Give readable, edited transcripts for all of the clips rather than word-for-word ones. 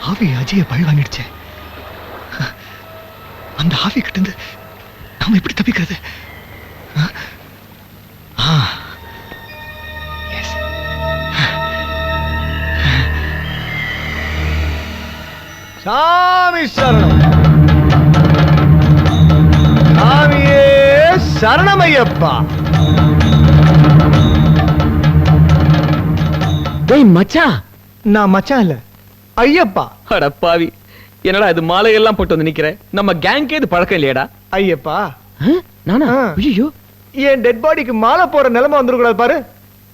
ஆவி அஜய பழி வாங்கிடுச்சே. அந்த ஆவி கிட்ட இருந்து நாம எப்படி தப்பிக்கிறது? சாமி சரணம். சாமியே சரணமையப்பா. டேய் மச்சான். நான் மச்சான் இல்ல, ஐயப்பா. அடப்பாவி, என்னடா இது மாலையெல்லாம் போட்டு வந்து நிக்கிற? நம்ம கேங்கே இது பழக்கம் இல்லையடா. ஐயப்பா நானா? ஐயோ, என் டெட் பாடிக்கு மாலை போற நிலைமை வந்துடக்கூடாது பாரு,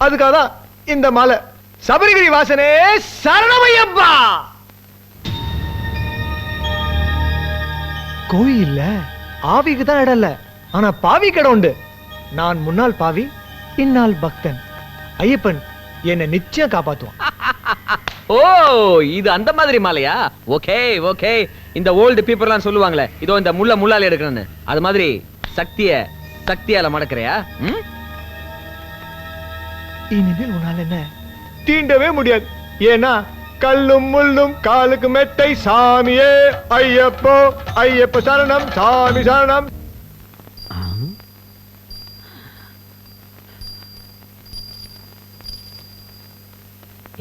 அதுக்காக தான் இந்த மாலை. சபரிகிரி வாசனே சரணமையப்பா. கோயில்ல ஆவிக்கு தான் இடம் இல்ல, ஆனா பாவி இடம் உண்டு. நான் முன்னாள் பாவி, இந்நாள் பக்தன். ஐயப்பன் என்னை நிச்சயம் காப்பாத்துவான். ஓ, இது அந்த மாதிரி மாலையா? Okay okay. இந்த ஓல்டு பீப்புள்லாம் சொல்லுவாங்களே, இதோ இந்த முள்ளால எடுக்கணும்னு, அது மாதிரி சக்தியால மடக்கறியா? இனிமேல் உன்னால என்ன தீண்டவே முடியாது. ஏன்னா கல்லும் முள்ளும் காலுக்கு மெத்தை. சாமியே ஐயப்போ, ஐயப்ப சரணம், சாமி சரணம்.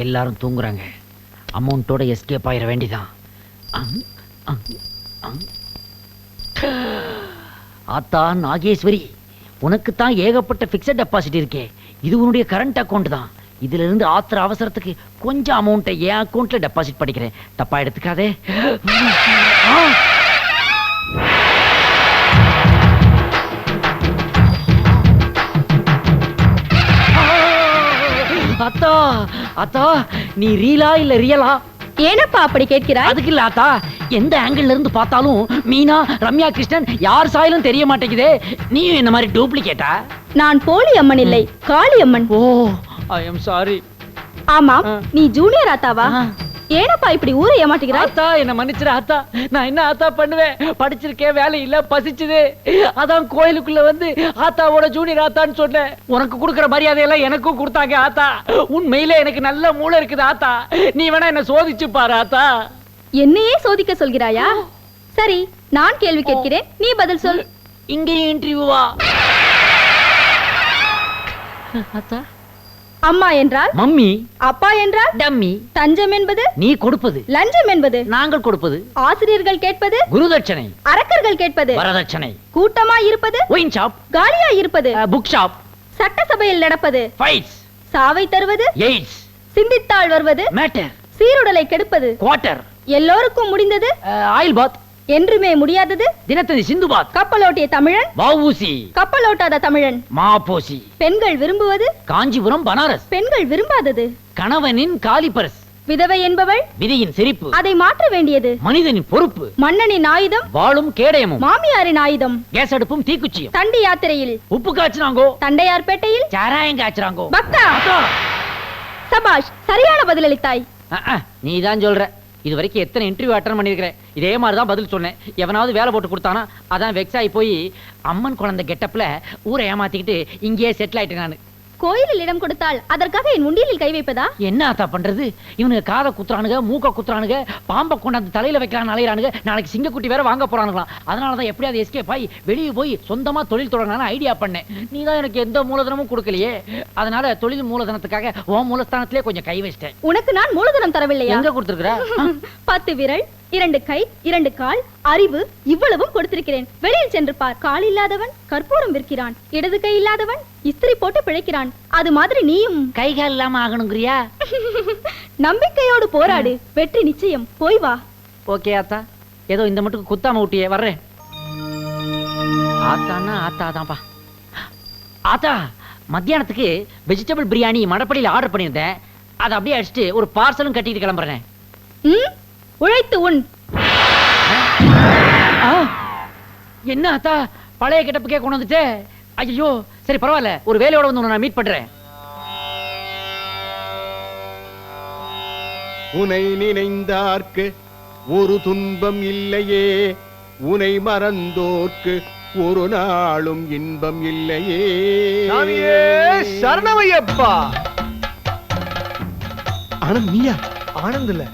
எல்லாரும் தூங்குறாங்க. அமௌண்டோட எஸ்கேப் ஆயிட வேண்டிதான். ஆத்தா நாகேஸ்வரி, உனக்கு தான் ஏகப்பட்ட பிக்ஸட் டெபாசிட் இருக்கே. இது உன்னுடைய கரண்ட் அக்கௌண்ட் தான். இதுல இருந்து ஆத்திர அவசரத்துக்கு கொஞ்சம் அமௌண்ட்டை என் அக்கௌண்ட்ல டெபாசிட் பண்ணிக்கிறேன். தப்பா எடுத்துக்காதே. அத்தா அத்தா, நீ ரீலா இல்ல ரியலா? ஏனப்பா அப்படி கேட்கிறாய்? அதுக்கு இல்ல ஆத்தா, எந்த ஆங்கிள் இருந்து பார்த்தாலும் மீனா, ரம்யா கிருஷ்ணன் யார் சாயலும் தெரிய மாட்டேங்குதே. நீயும் என்ன மாதிரி டூப்ளிகேட்டா? நான் போலி அம்மன் இல்லை, காளி அம்மன். ஓ, ஐ அம் சாரி. ஆமாம், நீ ஜூனியர் ஆத்தாவா? ஏனப்பா இப்படி ஊரை ஏமாட்டுகிறாய்? ஆத்தா என்ன மன்னிச்சிரு ஆத்தா. நான் என்ன ஆத்தா பண்ணுவேன்? படிச்சிருக்கேன், வேலை இல்ல, பசிச்சுது. அதான் கோயிலுக்குள்ள வந்து ஆத்தாவோட ஜூனியர் ஆத்தான்னு சொன்னேன். உனக்கு கொடுக்கற மரியாதையெல்லாம் எனக்கும் கொடுத்தாங்க ஆத்தா. உண்மையிலே எனக்கு நல்ல மூளை இருக்குது ஆத்தா. நீ வேணா என்ன சோதிச்சு பாரு ஆத்தா. என்னையே சோதிக்க சொல்கிறாயா? சரி, நான் கேள்வி கேட்கிறேன், நீ பதில் சொல். இங்கேயும் இன்டர்வியூவா? ஆத்தா, அம்மா என்றால் மம்மி, அப்பா என்றால் டம்மி. தஞ்சம் என்பது நீ கொடுப்பது, லஞ்சம் என்பது நாங்கள் கொடுப்பது. ஆசிரியர்கள் கேட்பது குருதட்சணை, அரக்கர்கள் கேட்பது வரதட்சணை. கூட்டமா இருப்பது ஒயின் ஷாப், காலியா இருப்பது புக் ஷாப். சட்டசபையில் நடப்பது ஃபைட்ஸ், சாவை தருவது எய்ட்ஸ். சிந்தித்தாள் வருவது மேட்டர், சீருடலை கெடுப்பது. குவார்ட்டர், எல்லோருக்கும் முடிந்தது ஆயில் பாத். என்றுமே முடியாதது தினத்தந்தி சிந்து பாத். கப்பலோட்டிய தமிழன் வஉசி, கப்பலோட்டாத தமிழன் மாபோசி. பெண்கள் விரும்புவது காஞ்சிபுரம் பனாரஸ். பெண்கள் விரும்பாதது கணவனின் காலிபரஸ். விதவை என்பவள் விதியின் சிரிப்பு. அதை மாற்ற வேண்டியது மனிதனின் பொறுப்பு. மன்னனின் ஆயுதம் வாளும் கேடயமும். மாமியாரின் ஆயுதம் கேஸ் அடுப்பும் தீக்குச்சியும். தண்டி யாத்திரையில் உப்பு காய்ச்சினாங்கோ, தண்டையார்பேட்டையில் சாராயம் காய்ச்சினாங்கோ. பக்தா, சபாஷ், சரியான பதிலளித்தாய். நீதான் சொல்ற. இது வரைக்கும் எத்தனை இன்டர்வியூ அட்டன் பண்ணிருக்கிறேன், இதே மாதிரி தான் பதில் சொன்னேன். எவனாவது வேலை போட்டு கொடுத்தானா அதான் வெக்ஸ் ஆகி போய் அம்மன் குழந்தை கெட்டப்ல ஊரை ஏமாத்திக்கிட்டு இங்கேயே செட்டில் ஆயிட்டேன் நான். கோயிலில் இடம் கொடுத்தால் அதற்காக என் உண்டியலில் கை வைப்பதா? என்ன ஆத்தா பண்றது? இவனுக்கு காதை குத்துறானுங்க, மூக்க குத்துறானுங்க, பாம்பை கொண்டாந்து தலையில வைக்கிறான் அலையிறானுங்க. நாளைக்கு சிங்கக்குட்டி வேற வாங்க போறானுங்களாம். அதனாலதான் எப்படியாவது எஸ்கேப் ஆகி வெளியே போய் சொந்தமா தொழில் தொடங்கலாம்னு ஐடியா பண்ணேன். நீ தான் எனக்கு எந்த மூலதனமும் கொடுக்கலையே. அதனால தொழில் மூலதனத்துக்காக உன் மூலஸ்தானத்திலே கொஞ்சம் கை வச்சிட்டேன். உனக்கு நான் மூலதனம் தரவில்லையா? எங்க கொடுத்திருக்கிற? 10 விரல், 2 கை, 2 கால், அறிவு, இவ்வளவும் கொடுத்திருக்கிறேன். வெளியில் சென்று பார். கால் இல்லாதவன் கற்பூரம் விற்கிறான், இடது கை இல்லாதவன் இஸ்திரி போட்டு பிழைக்கிறான். அது மாதிரி நீயும் கைகால் இல்லாம ஆகணுங்கிறியா? நம்பிக்கையோடு போராடு, வெற்றி நிச்சயம். போய் வா. ஓகே ஆத்தா, ஏதோ இந்த மட்டும் குத்தாம விட்டியே, வர்றேன். ஆத்தான்னா ஆத்தாதான்ப்பா. ஆத்தா, மத்தியானத்துக்கு வெஜிடபிள் பிரியாணி மடப்படியில் ஆர்டர் பண்ணியிருந்தேன். அதை அப்படியே அடிச்சுட்டு ஒரு பார்சலும் கட்டிட்டு கிளம்புறேன். உழைத்து உன். என்ன ஆத்தா, பழைய கெட்டப்புக்கே கொண்டு வந்துட்டே? ஐயோ, சரி பரவாயில்ல, ஒரு வேலையோட வந்து நான் மீட் பண்றேன். உனை நினைந்தார்க்கு ஒரு துன்பம் இல்லையே, உனை மறந்தோர்க்கு ஒரு நாளும் இன்பம் இல்லையே. சாமியே சரணமையப்பா. ஆனந்த் நீயா? ஆனந்த் இல்ல,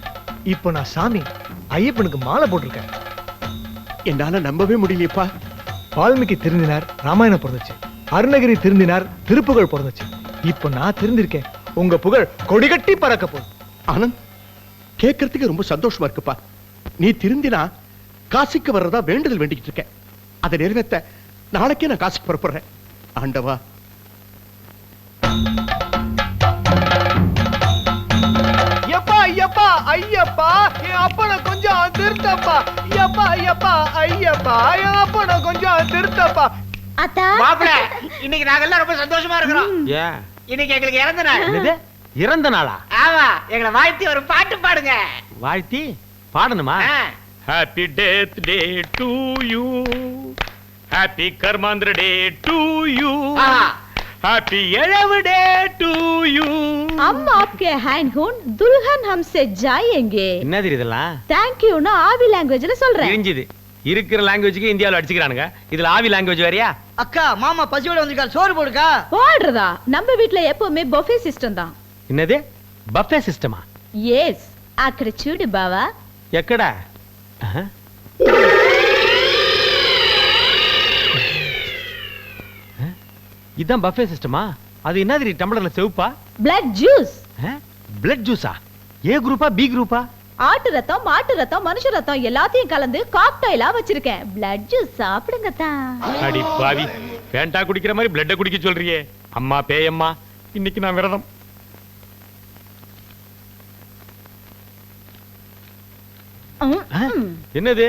இப்போ நான் சாமி ஐயப்பனுக்கு மாலை போட்டிருக்கேன். என்னால நம்பவே முடியலையப்பா. வால்மீகி திருந்தினார், ராமாயணம் பிறந்துச்சு. அருணகிரி திருந்தினார், திருப்புகழ் பிறந்துச்சு. இப்போ நான் திருந்திருக்கேன், உங்க புகழ் கொடிகட்டி பறக்க போகுது. ஆனந்த், கேட்கறதுக்கு ரொம்ப சந்தோஷமா இருக்குப்பா. நீ திருந்தினா காசிக்கு வர்றதா வேண்டுதல் வேண்டிக்கிட்டு இருக்கேன். அதை நிறைவேற்ற நாளைக்கே நான் காசிக்கு புறப்படுறேன். ஆண்டவா. ஐயப்பா ஐயப்பா ஐயப்பா, என் அப்பனை கொஞ்சம் திருத்தப்பா. ஐயப்பா ஐயப்பா ஐயப்பா, என் அப்பனை கொஞ்சம் திருத்தப்பா. அத்தா மாப்பிள, இன்னைக்கு நாங்க எல்லாம் ரொம்ப சந்தோஷமா இருக்கிறோம். ஏன் இன்னைக்கு எங்களுக்கு இறந்த நாள். என்னது? இறந்த நாளா? ஆமா, எங்களை வாழ்த்தி ஒரு பாட்டு பாடுங்க. வாழ்த்தி பாடணுமா? ஆ. Happy death day to you. Happy Karmandra day to you. Aha. Happy Elavu day to you. हम आपके हैंड हूं दुल्हन हमसे जाएंगे. என்னது இதெல்லாம்? थैंक यू ना ஆவி லாங்குவேஜ்ல சொல்றேன். தெரிஞ்சது. இருக்கிற லாங்குவேஜ்க்கு இந்தியாவுல அடிச்சுக்கிறானுங்க. இதுல ஆவி லாங்குவேஜ் வேறயா? அக்கா, மாமா பசியோட வந்திருக்காரு, சோறு போடுக்கா. போடுறதா? நம்ம வீட்ல எப்பவுமே பஃபே சிஸ்டம் தான். என்னது? பஃபே சிஸ்டமா? எஸ், అక్కడ చూడు బావా. எக்கடா? இதான் பஃபே சிஸ்டமா? அது என்னது டம்ளர்ல செவுப்பா? Blood juice. பிளட் ஜூஸா? ஏ குரூப்பா பி குரூப்பா? ஆட்டு ரத்தம், மாட்டு ரத்தம், மனுஷ ரத்தம் எல்லாத்தையும் கலந்து காக்டைலா வச்சிருக்கேன். பிளட் ஜூஸ் சாப்பிடுங்க தான். அடி பாவி, பேண்டா குடிக்கிற மாதிரி பிளட்ட குடிக்க சொல்றியே. அம்மா பேயம்மா, இன்னைக்கு நான் விரதம். என்னது?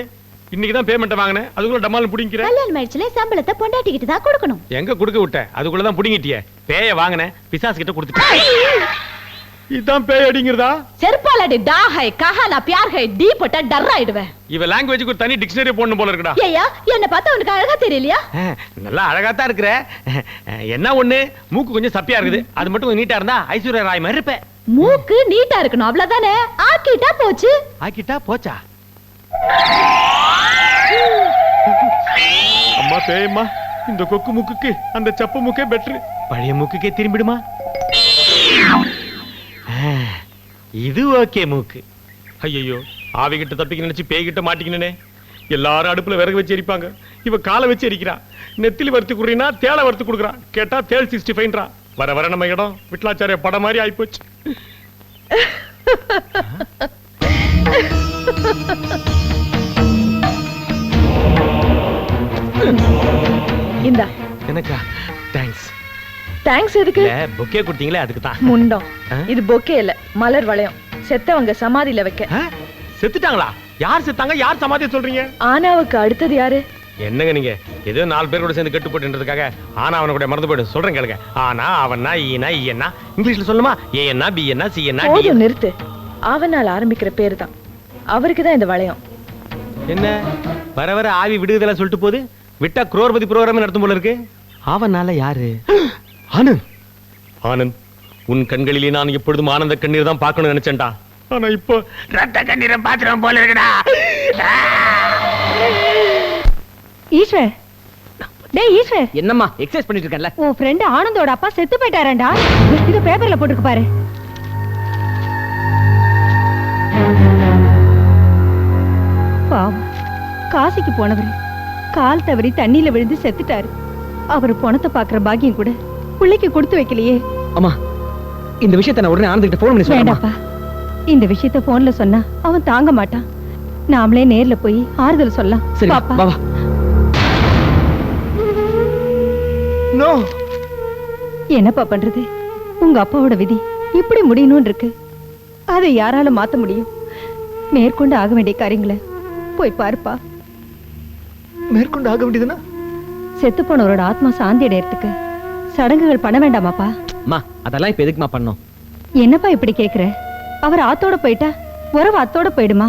இன்னைக்கு தான் பேமெண்ட் வாங்கினேன், அதுக்குள்ள டமால் புடிங்கிற. கல்யாணம் ஆயிடுச்சுல, சம்பளத்தை பொண்டாட்டிக்கிட்டு தான் கொடுக்கணும். எங்க கொடுக்க விட்ட? அதுக்குள்ள தான் புடிங்கிட்டியே. பேய வாங்கினேன், பிசாசு கிட்ட கொடுத்துட்டேன். இதான் பேய் அடிங்கிறதா? செருப்பாலடி டா ஹை கஹானா பியார் ஹை டி போட்டா டர் ஆயிடுவேன். இவ லாங்குவேஜ்க்கு ஒரு தனி டிக்ஷனரி போடணும் போல இருக்குடா. ஏய்யா, என்ன பார்த்தா உனக்கு அழகா தெரியலையா? நல்லா அழகா தான் இருக்கிற. என்ன ஒண்ணு, மூக்கு கொஞ்சம் சப்பியா இருக்குது. அது மட்டும் கொஞ்சம் நீட்டா இருந்தா ஐஸ்வர்யா ராய் மாதிரி இருப்பேன். மூக்கு நீட்டா இருக்கணும், அவ்வளவுதானே. ஆக்கிட்டா போச்சு. ஆக்கிட்டா போச்சா? அம்மா பேயம்மா, இந்த கொக்கு மூக்குக்கு அந்த சப்பு மூக்கே பெட்ரு. பழைய மூக்குக்கே திரும்பிடுமா? இது ஓகே மூக்கு. ஐயோ, ஆவி கிட்ட தப்பிக்க நினைச்சு பேய் கிட்ட மாட்டிக்கினே. எல்லாரும் அடுப்புல விறகு வச்சு எரிப்பாங்க, இவ காலை வச்சு எரிக்கிறா. நெத்திலி வறுத்து குடுறீனா தேளை வறுத்து கொடுக்குறா. கேட்டா தேள் 65ன்றா. வர வர நம்ம இடம் விட்லாச்சாரிய படம் மாதிரி ஆயிப்போச்சு. இந்தா. எனக்கா? தேங்க்ஸ். தேங்க்ஸ் எதுக்கு? இல்ல, பொக்கே கொடுத்தீங்களே அதுக்கு தான். முண்டம். இது பொக்கே இல்ல, மலர் வளையம். செத்தவங்க சமாதியில வைக்க. செத்துட்டாங்களா? யார் செத்தாங்க? யார் சமாதியை சொல்றீங்க? ஆனாவுக்கு அடுத்தது யாரு? என்னங்க நீங்க ஏதோ 4 பேர் கூட சேர்ந்து கெட்டு போட்டுன்றதுக்காக ஆனா அவனை கூட மறந்து போயிடு சொல்றேன் கேளுங்க. ஆனா அவனா ஈனா ஈனா இங்கிலீஷ்ல சொல்லுமா? ஏன்னா பி என்ன சி என்ன டி. போதும் நிறுத்து. அவனால் ஆரம்பிக்கிற பேரு தான். அவருக்கு தான் இந்த வளையம். என்ன வர வர ஆவி விடுதலை சொல்லிட்டு போகுது. விட்டா குரோர்பதி ப்ரோகிராம் நடத்தும் போல இருக்கு. அவனால யாரு? ஆனந்த். ஆனந்த், உன் கண்களிலே நான் எப்பொழுதும் ஆனந்த கண்ணீர் தான் பார்க்கணும்னு நினைச்சேன்டா. ஆனா இப்போ ரத்த கண்ணீரை பாத்துறோம் போல இருக்குடா. ஈஸ்வர், டேய் ஈஸ்வர், என்னம்மா எக்ஸசைஸ் பண்ணிட்டு இருக்கேன்ல? உன் ஃப்ரெண்ட் ஆனந்தோட அப்பா செத்து போயிட்டாரேண்டா. இது பேப்பர்ல போட்டுருக்கு பாரு. பாவம், காசிக்கு போனவர் கால் தவறி தண்ணியில விழுந்து செத்துட்டாரு. அவர் பணத்தை பாக்குற பாக்கியம் கூட பிள்ளைக்கு கொடுத்து வைக்கலையே. அம்மா, இந்த விஷயத்தை நான் உடனே ஆனந்த் கிட்ட போன் பண்ணி சொல்றேன். வேண்டாப்பா, இந்த விஷயத்தை போன்ல சொன்னா அவன் தாங்க மாட்டான். நாமளே நேர்ல போய் ஆறுதல் சொல்லலாம். சரி பாப்பா. வா வா. நோ. என்னப்பா பண்றது? உங்க அப்பாவோட விதி இப்படி முடியணும்னு இருக்கு. அதை யாரால மாத்த முடியும்? மேற்கொண்டு ஆக வேண்டிய காரியங்களை போய் பாருப்பா. மேற்கொண்டு ஆக வேண்டியதுன்னா செத்து போனவரோட ஆத்மா சாந்தி அடையறதுக்கு சடங்குகள் பண்ண வேண்டாமாப்பா? அம்மா, அதெல்லாம் இப்ப எதுக்குமா பண்ணோம்? என்னப்பா இப்படி கேக்குற? அவர் ஆத்தோட போயிட்டா உறவு அத்தோட போயிடுமா?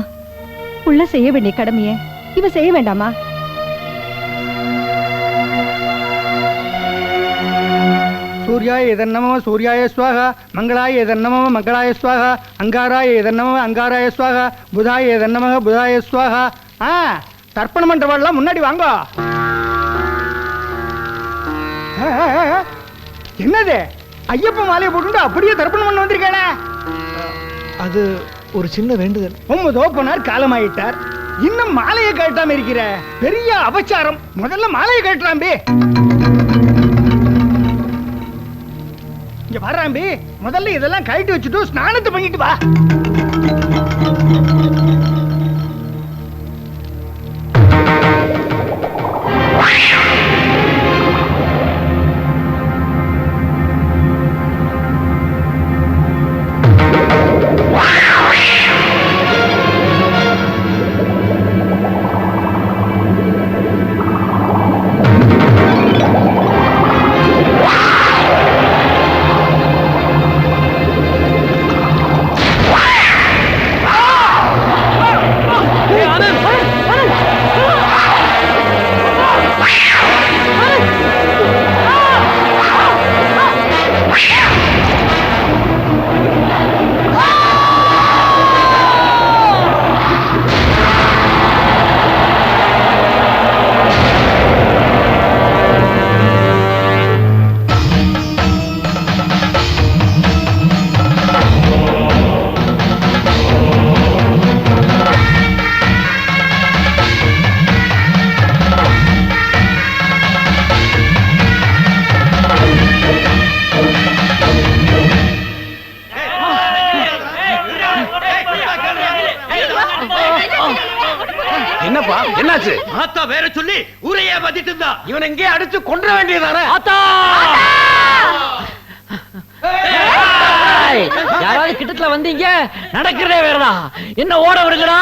உள்ள செய்ய வேண்டிய கடமைய இவ செய்ய வேண்டாமா? சூர்யாய இதன்னம சூர்யாய ஸ்வாஹா, மங்களாய இதன்னம மங்களாய ஸ்வாஹா, அங்காராய இதன்னம அங்காராய ஸ்வாஹா, புதாய இதன்னம புதாய ஸ்வாஹா. தர்ப்பணம் பண்றவாள்லாம் முன்னாடி வாங்க. என்னது ஐயப்ப மாலையை போட்டு அப்படியே தர்ப்பணம் பண்ண வந்திருக்கேனே? அது ஒரு சின்ன வேண்டுதல். உங்க தோப்பனார் காலமாயிட்டார், இன்னும் மாலையை கட்டாம இருக்கிற, பெரிய அபச்சாரம். முதல்ல மாலையை கட்டுறாம்பி. இங்க வர்றாம்பி, முதல்ல இதெல்லாம் கழட்டி வச்சுட்டு ஸ்நானத்தை பண்ணிட்டு வா. என்னப்பா என்னாச்சு? ஆத்தா வேற சொல்லி ஊரையே பத்திட்டு இருந்தா. இவன் எங்கே அடிச்சு கொன்ற வேண்டியதானே? ஆத்தா! யாராவது கிட்டத்துல வந்தீங்க, நடக்கிறதே வேறடா. என்ன ஓட விடுங்கடா.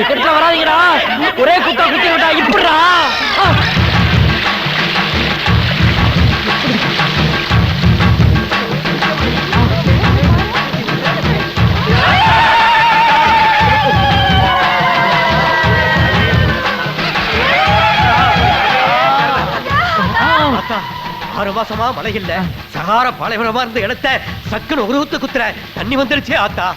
கிட்டத்துல வராதீங்கடா. ஒரே குத்தா குத்தி விட்டா இப்படிடா. ஆறு மாசமா மழை இல்ல, சகார பாலைவனமா இருந்த இடத்த சக்குன்னு ஒரு ஊத்து குத்துற தண்ணி வந்துருச்சே ஆத்தா.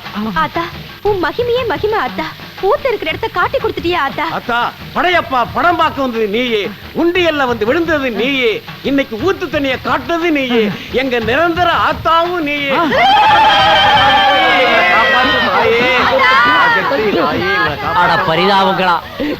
ஆத்தா, உன் மகிமையே மகிமை ஆத்தா. ஊத்து இருக்கிற இடத்த காட்டி கொடுத்துட்டியா ஆத்தா? ஆத்தா, படையப்பா படம் பார்க்க வந்தது நீயே, உண்டியல்ல வந்து விழுந்தது நீயே, இன்னைக்கு ஊத்து தண்ணிய காட்டுறது நீயே, எங்க நிரந்தர ஆத்தாவும் நீயே. பரிதாபங்களா,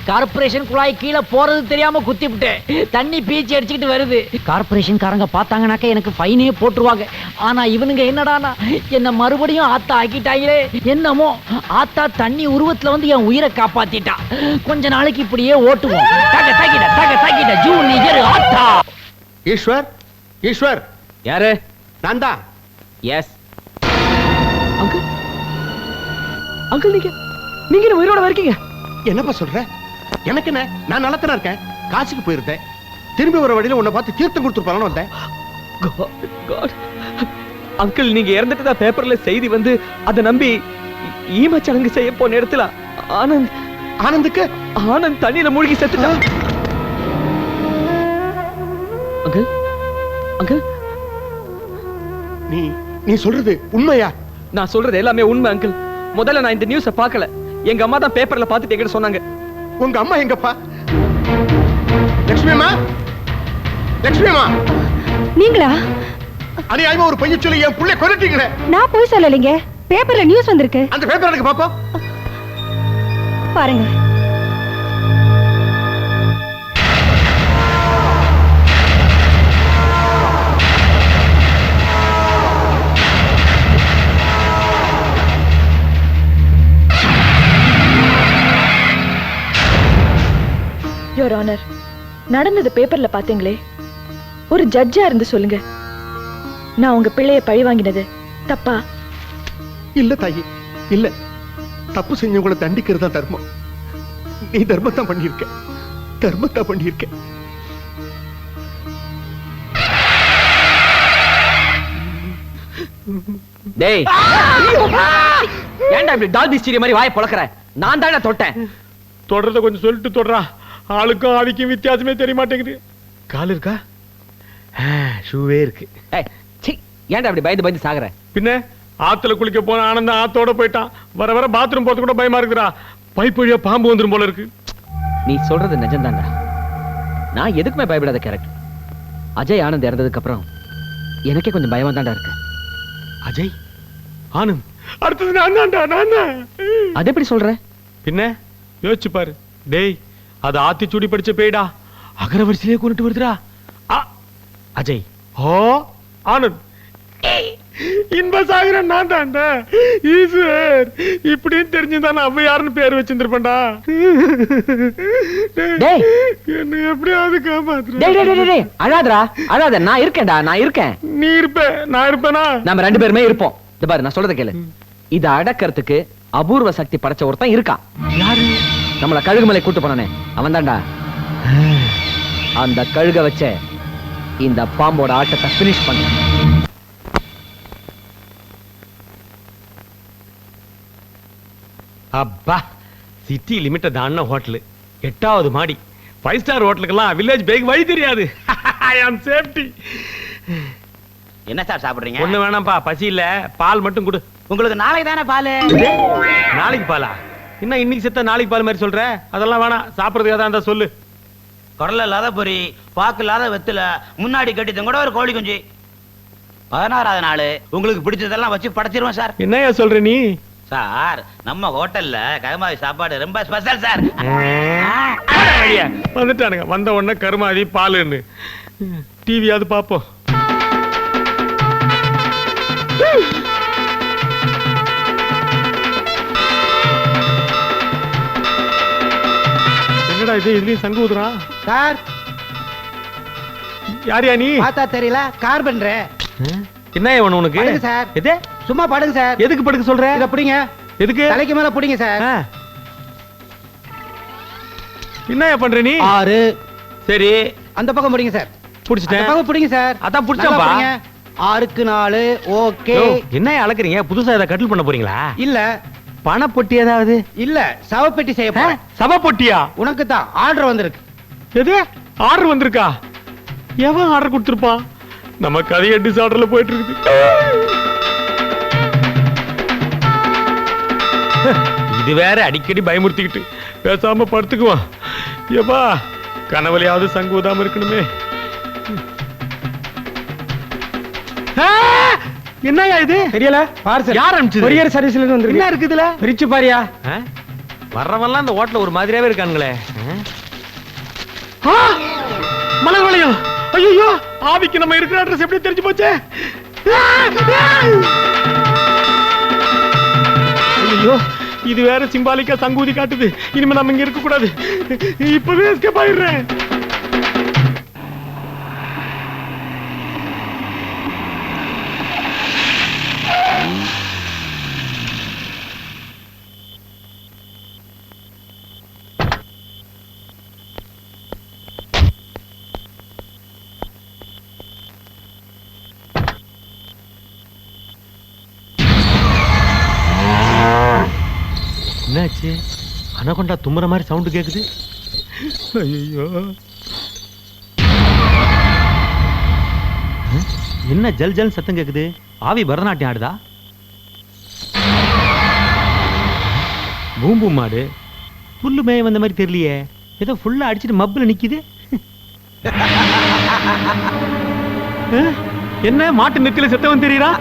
கார்பரேஷன் குழாய் கீழே போறது தெரியாம குத்தி விட்டேன். தண்ணி பீச்சி அடிச்சுக்கிட்டு வருது. கார்பரேஷன் காரங்க பார்த்தாங்கனாக்க எனக்கு ஃபைனே போட்டுருவாங்க. ஆனா இவனுங்க என்னடானா என்ன மறுபடியும் ஆத்தா ஆக்கிட்டாங்களே. என்னமோ ஆத்தா தண்ணி உருவத்துல வந்து என் உயிரை காப்பாத்திட்டா. கொஞ்ச நாளைக்கு இப்படியே ஓட்டுவோம். ஜூனியர் ஆத்தா. ஈஸ்வர், ஈஸ்வர். யாரு? நான் தான். Yes uncle. அங்கிள் நீங்க உயிரோட இருக்கீங்க? என்னப்பா சொல்ற? எனக்கு என்ன, நான் நலத்தனா இருக்கேன். காசுக்கு போயிருந்தேன், திரும்பி வர வழியில உன்னை பார்த்து தீர்த்தம் கொடுத்துருப்பாங்கன்னு வந்தேன். அங்கிள் நீங்க இறந்துட்டதா பேப்பர்ல செய்தி வந்து அதை நம்பி ஈம சடங்கு செய்ய போன இடத்துல ஆனந்த் தண்ணியில மூழ்கி செத்துட்டான். அங்கிள் அங்கிள் நீ சொல்றது உண்மையா? நான் சொல்றது எல்லாமே உண்மை அங்கிள். முதல்ல நான் இந்த நியூஸ பார்க்கல. எங்க அம்மா தான் பேப்பர்ல பார்த்துட்டு என்கிட்ட சொன்னாங்க. உங்க அம்மா எங்கப்பா? லட்சுமி அம்மா, லட்சுமி அம்மா. நீங்களா? அநியாயமா ஒரு பையன் சொல்லி என் புள்ளைய கொன்னுட்டீங்களே. நான் போய் சொல்லலைங்க, பேப்பர்ல நியூஸ் வந்திருக்கு. அந்த பேப்பர் எனக்கு பாப்போம். பாருங்க. யுவர் ஆனர், நடந்தது பேப்பர்ல பாத்தீங்களே, ஒரு ஜட்ஜா இருந்து சொல்லுங்க, நான் உங்க பிள்ளைய பழி வாங்கினது தப்பா? இல்ல தாயி, இல்ல. தப்பு செஞ்சவங்களை தண்டிக்கிறதா தர்மம். நீ தர்மத்தான் பண்ணியிருக்க, தர்மத்தான் பண்ணியிருக்க. டேய், ஏன்டா இப்படி டால்பி ஸ்டீரியோ மாதிரி வாயை பொளக்கற? நான் தானே தொட்டேன். தொடறத கொஞ்சம் சொல்லிட்டு தொடறா. ஆளுக்கும் ஆவிக்கும் வித்தியாசமே தெரிய மாட்டேங்குது. கால் இருக்கா? ஷூவே இருக்கு. ஏய், சீ, ஏன்டா இப்படி பயந்து பயந்து சாகுற? பின்ன ஆத்துல குளிக்க போன ஆனந்தம் ஆத்தோட போயிட்டான். வர வர பாத்ரூம் போறது கூட பயமா இருக்குடா. பைப் வழியா பாம்பு வந்துரும் போல இருக்கு. நீ சொல்றது நிஜம்தான்டா. நான் எதுக்குமே பயப்படாத கேரக்டர். அஜய் ஆனந்த் இறந்ததுக்கு அப்புறம் எனக்கே கொஞ்சம் பயமா தான்டா இருக்கு. அஜய் ஆனந்த் அடுத்தது நான் தான்டா, நான் தான். அது எப்படி சொல்ற? பின்ன யோசிச்சு பாரு. டேய், அது ஆத்திச்சூடி படிச்ச பேய்டா. அகரவரிசையிலே கொண்டுட்டு வருதுடா. அஜய், ஓ ஆனந்த், இன்பசாகரன் நான் தான்டா. ஈஸ்வர், இப்படின்னு தெரிஞ்சுதான் நான் அவ யாருன்னு பேர் வச்சிருந்திருப்பேன்டா. டேய், என்ன எப்படியாவது காப்பாத்து. டேய் டேய் டேய், அழாதடா, அழாத. நான் இருக்கேன்டா, நான் இருக்கேன். நீ இருப்ப, நான் இருப்பேனா? நம்ம 2 பேருமே இருப்போம். இந்த பாரு, நான் சொல்றத கேளு. இத அடக்கிறதுக்கு அபூர்வ சக்தி படைச்ச ஒருத்தன் இருக்கான். யாரு? நம்மள கழுகுமலை கூட்டு போனானே, அவன் தான்டா. அந்த கழுக வச்ச இந்த பாம்போட ஆட்டத்தை பினிஷ் பண்ண. அப்பா, சிட்டி லிமிட்ட தான ஹோட்டல், 8வது மாடி, 5 ஸ்டார் ஹோட்டலுக்கெல்லாம் வில்லேஜ் பேக் வழி தெரியாது. ஐ அம் சேஃப்டி. என்ன சார் சாப்பிடுறீங்க? ஒண்ணு வேணாம்ப்பா, பசி இல்ல. பால் மட்டும் கொடு. உங்களுக்கு நாளைக்கு தானே பால். நாளைக்கு பாலா? என்ன இன்னைக்கு செத்த நாளைக்கு பால் மாதிரி சொல்ற? அதெல்லாம் வேணாம். சாப்பிடுறதுக்காக தான் இருந்தா சொல்லு. குரல் இல்லாத பொரி, பாக்கு இல்லாத வெத்துல, முன்னாடி கட்டித்தம் கூட ஒரு கோழி குஞ்சு. 16வது நாள் உங்களுக்கு பிடிச்சதெல்லாம் வச்சு படைச்சிருவோம் சார். என்னையா சொல்ற நீ? சார், நம்ம ஹோட்டல்ல கருமாதி சாப்பாடு ரொம்ப ஸ்பெஷல் சார். வந்துட்டானுங்க. வந்த உடனே கருமாதி பாலுன்னு. டிவியாவது பாப்போம். என்னடா இது, இதுலயும் சங்கு ஊதுறா? சார், யாரியா நீ? பார்த்தா தெரியல, கார்பன்ற. என்ன வேணும் உனக்கு? படுங்க சார். எது? சும்மா படுங்க சார். எதுக்கு படுக்க சொல்ற? இத பிடிங்க. எதுக்கு? தலைக்கு மேல பிடிங்க சார். என்னயா பண்ற நீ? 6. சரி, அந்த பக்கம் பிடிங்க சார். புடிச்சிட்டேன். அந்த பக்கம் பிடிங்க சார். அதான் புடிச்சேன்பா. 6க்கு 4. ஓகே. என்னயா அளக்குறீங்க? புதுசா இத கட்டில் பண்ண போறீங்களா? இல்ல, பணப்பொட்டி ஏதாவது? இல்ல, சவப்பெட்டி செய்ய போறேன். சபை பொட்டியா? உனக்கு தான் ஆர்டர் வந்திருக்கு. எது? ஆர்டர் வந்திருக்கா? எவன் ஆர்டர் கொடுத்திருப்பான்? நம்ம கதையை டிசார்டர்ல போயிட்டு இருக்குது. இது வேற அடிக்கடி பயமுறுத்திக்கிட்டு பேசாம படுத்துக்குவான். ஏப்பா, கனவுலையாவது சங்கு ஊதாம இருக்கணுமே. என்னையா இது? தெரியல, பார்சல். யார் அனுப்பிச்சது? கொரியர் சர்வீஸ்ல இருந்து வந்திருக்கு. என்ன இருக்குதுல? பிரிச்சு பாரியா. வர்றவெல்லாம் இந்த ஹோட்டல்ல ஒரு மாதிரியாவே இருக்கானுங்களே. மலர் வளையம். ஐயோ, ஆவிக்கு நம்ம இருக்கிற அட்ரஸ் எப்படி தெரிஞ்சு போச்சே? ஐயோ, இது வேற சிம்பாலிக்கா சங்கூதி காட்டுது. இனிமே நம்ம இங்க இருக்க கூடாது. இப்பவே எஸ்கேப் ஆயிடுறேன். என்னாச்சு? அனகொண்டா தும்முற மாதிரி சவுண்ட் கேக்குது. ஐயோ, என்ன ஜல் ஜல் சத்தம் கேக்குது? ஆவி பரதநாட்டியம் ஆடுதா? பூம்பு மாடு புல்லு மேய வந்த மாதிரி தெரியலையே. ஏதோ ஃபுல்லா அடிச்சிட்டு மப்புல நிக்குது. என்ன மாட்டு நெத்தில செத்தவன் தெரியுறா?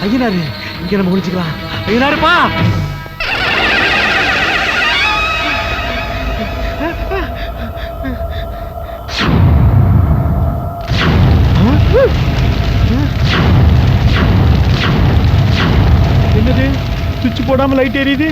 ஐயனாரு, இங்க நம்ம முடிச்சுக்கலாம். ஐயனாருப்பா, என்னது? சுவிட்ச் போடாம லைட் எரியுது.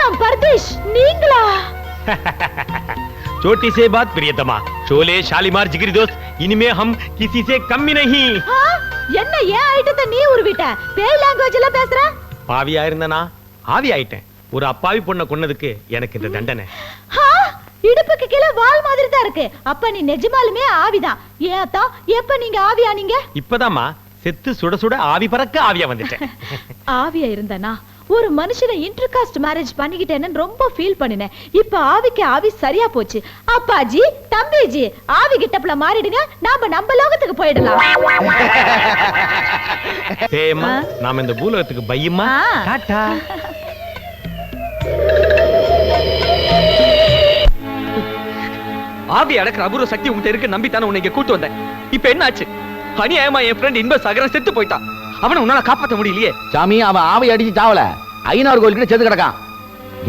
சரணம் பரதேஷ், நீங்களா? छोटी से बात प्रियतमा, शोले शालीमार जिगरी दोस्त, इनमें हम किसी से कम ही नहीं. என்ன ஏன் ஐட்டத்தை நீ உருவிட்ட? பேய் லாங்குவேஜ்ல பேசுற? பாவியா இருந்தனா ஆவி ஆயிட்டேன். ஒரு அப்பாவி பொண்ணை கொன்னதுக்கு எனக்கு இந்த தண்டனை. இடுப்புக்கு கீழே வால் மாதிரி தான் இருக்கு. அப்ப நீ நிஜமாலுமே ஆவிதான். ஏன் அத்தா, எப்ப நீங்க ஆவியானீங்க? இப்பதாம்மா செத்து சுட சுட ஆவி பறக்க ஆவியா வந்துட்டேன். ஆவியா இருந்தனா ஒரு மனுஷனை இன்டர்காஸ்ட் மேரேஜ் பண்ணிக்கிட்டேன்னு ரொம்ப ஃபீல் பண்ணினேன். இப்ப ஆவிக்கு ஆவி சரியா போச்சு. அப்பாஜி, தம்பிஜி, ஆவி கிட்டப்ல மாறிடுங்க, நாம நம்ம லோகத்துக்கு போயிடலாம். பேயம்மா, நாம இந்த பூலோகத்துக்கு பையம்மா. டாடா. ஆவி அடக்கிற அபூர்வ சக்தி உங்ககிட்ட இருக்கு நம்பித்தானே உன்னை இங்க கூட்டு வந்தேன். இப்ப என்ன ஆச்சு? அநியாயமா என் ஃப்ரெண்ட் இன்ப சாகரன் செத்து போயிட்டான். அவனை உன்னால காப்பாற்ற முடியலையே. சாமி, அவன் ஆவி அடிச்சு சாவல, ஐநாறு கோயில் கிட்ட செத்து கிடக்கான்.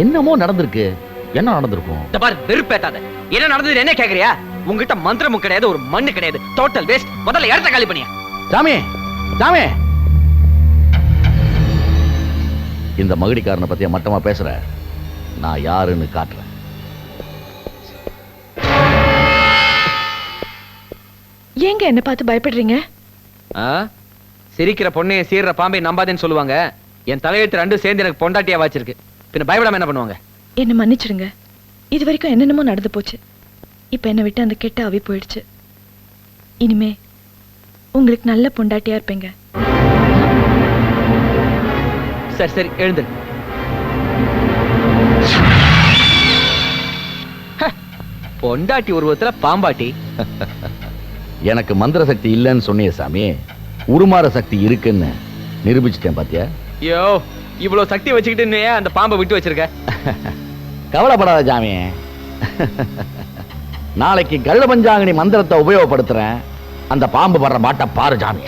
என்னமோ நடந்திருக்கு. என்ன நடந்திருக்கும்? இந்த பாரு, வெறுப்பேத்தாத. என்ன நடந்தது என்ன கேக்குறியா? உங்ககிட்ட மந்திரமும் கிடையாது, ஒரு மண்ணு கிடையாது. Total waste. முதல்ல இடத்த காலி பண்ணியா. சாமி, சாமி, இந்த மகடிக்காரனை பத்தியா மட்டமா பேசுற? நான் யாருன்னு காட்டுறேன். ஏங்க என்ன பார்த்து பயப்படுறீங்க? சிரிக்கிற பொண்ணையை சீர்ற பாம்பை நம்பாதேன்னு சொல்லுவாங்க. என் தலையெழுத்து ரெண்டும் சேர்ந்து எனக்கு பொண்டாட்டியா வாச்சிருக்கு. பின்ன பயப்படாம என்ன பண்ணுவாங்க? என்ன மன்னிச்சிடுங்க. இது வரைக்கும் என்னென்னமோ நடந்து போச்சு. இப்ப என்ன விட்டு அந்த கெட்ட ஆவி போயிடுச்சு. இனிமே உங்களுக்கு நல்ல பொண்டாட்டியா இருப்பீங்க. சரி சரி, எழுந்து. பொண்டாட்டி உருவத்துல பாம்பாட்டி. எனக்கு மந்திர சக்தி இல்லைன்னு சொன்னிய சாமி, உருமாற சக்தி இருக்குன்னு நிரூபிச்சிட்டேன் பாத்தியா? ஐயோ, இவ்வளவு சக்தி வச்சுக்கிட்டு அந்த பாம்பை விட்டு வச்சிருக்க. கவலைப்படாத சாமி, நாளைக்கு கருட பஞ்சாங்கனி மந்திரத்தை உபயோகப்படுத்துறேன். அந்த பாம்பு படுற பாட்டை பாரு சாமி.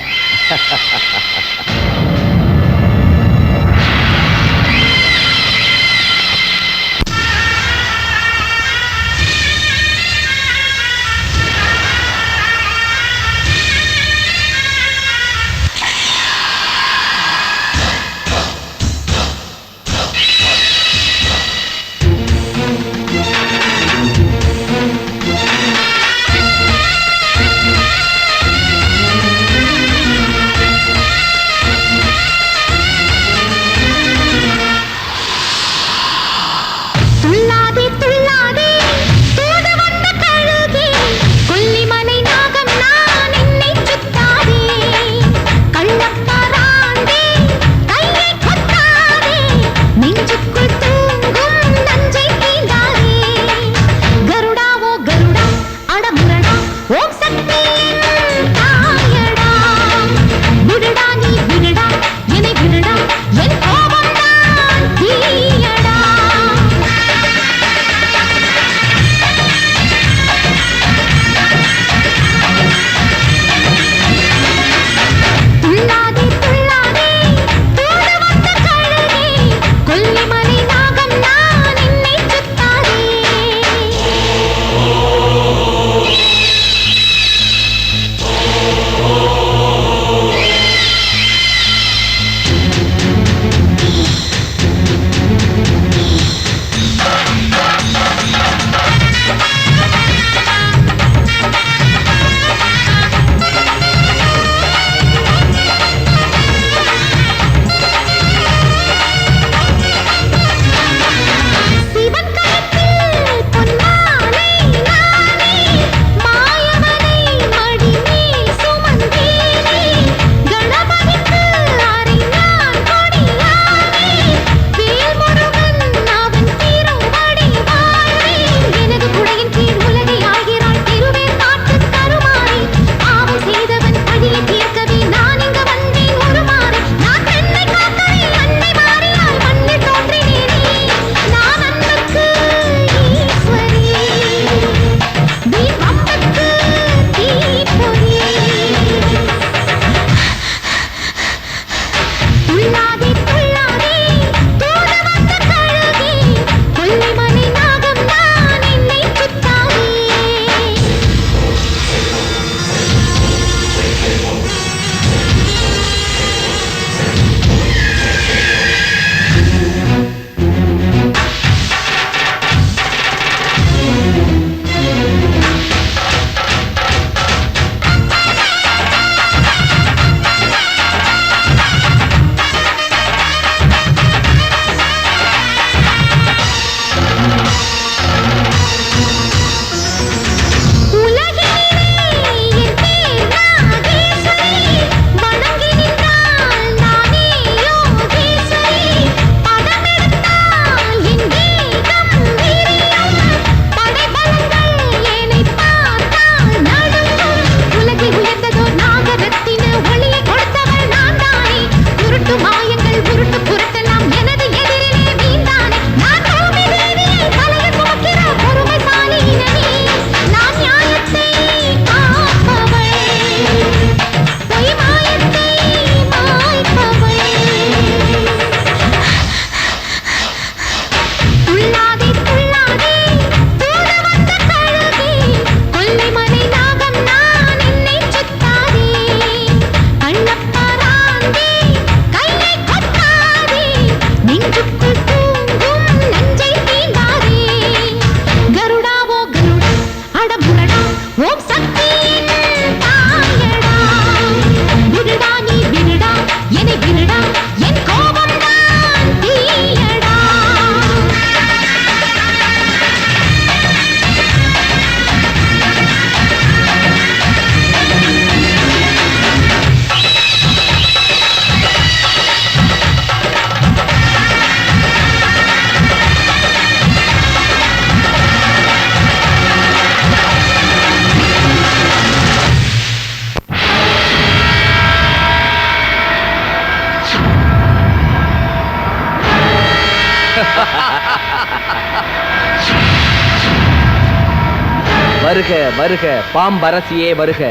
வருக வருக பாம்பரசியே வருக,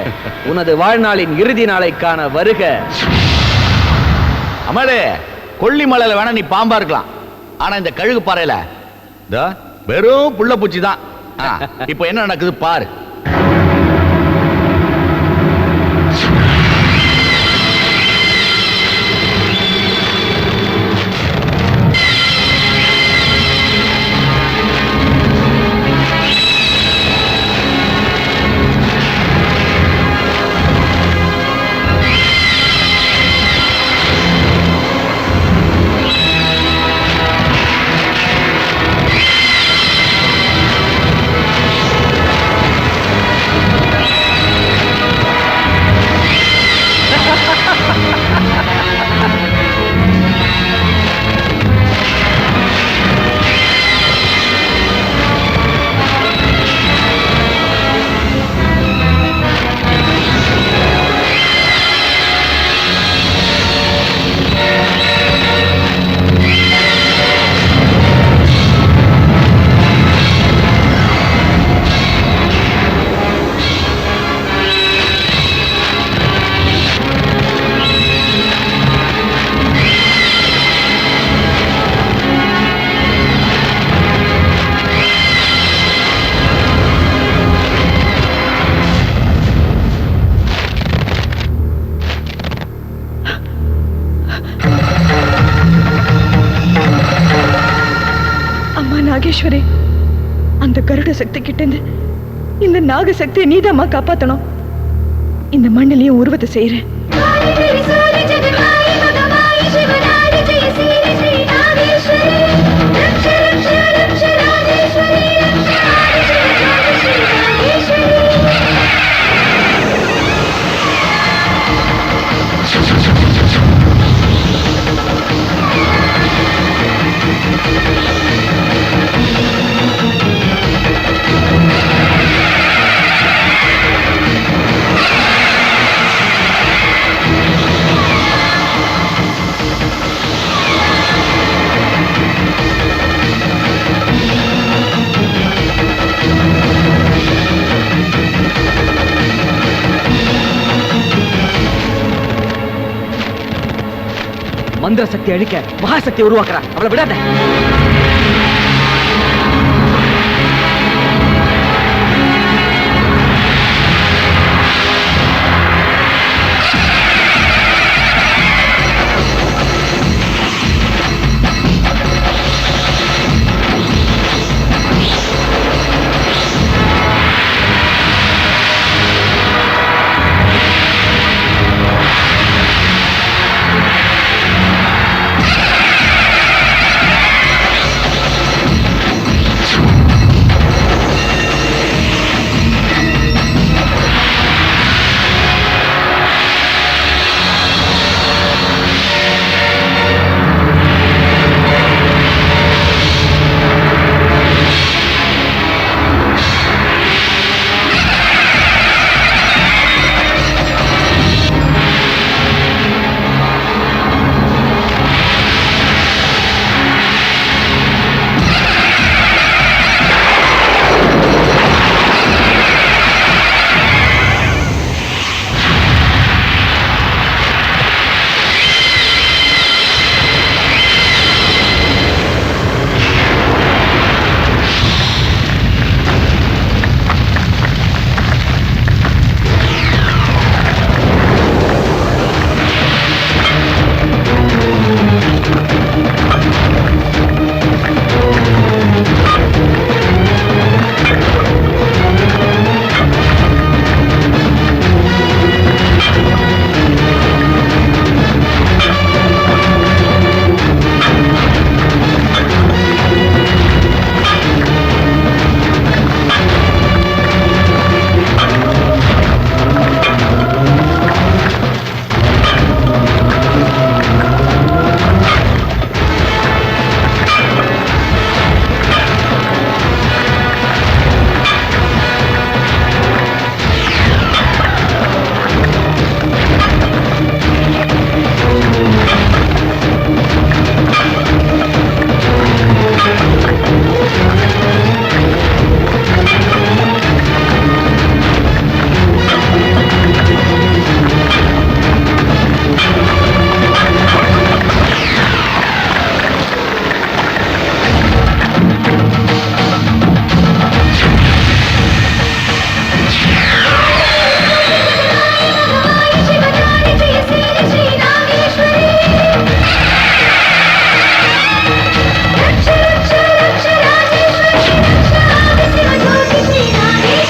உனது வாழ்நாளின் இறுதி நாளை காண வருக. அமலே, கொல்லிமலையில வேணா நீ பாம்பா இருக்கலாம், ஆனா இந்த கழுகு பாறையில வெறும் புள்ள பூச்சி தான். இப்ப என்ன நடக்குது பாரு. நாகேஸ்வரி, அந்த கருட சக்தி கிட்ட இந்த நாக சக்தியை நீதாம்மா காப்பாத்தணும். இந்த மண்ணிலையும் உருவத்தை செய்யறேன். மந்திர சக்தி அழிக்க மகாசக்தி உருவாக்குறா, அவளை விடாத.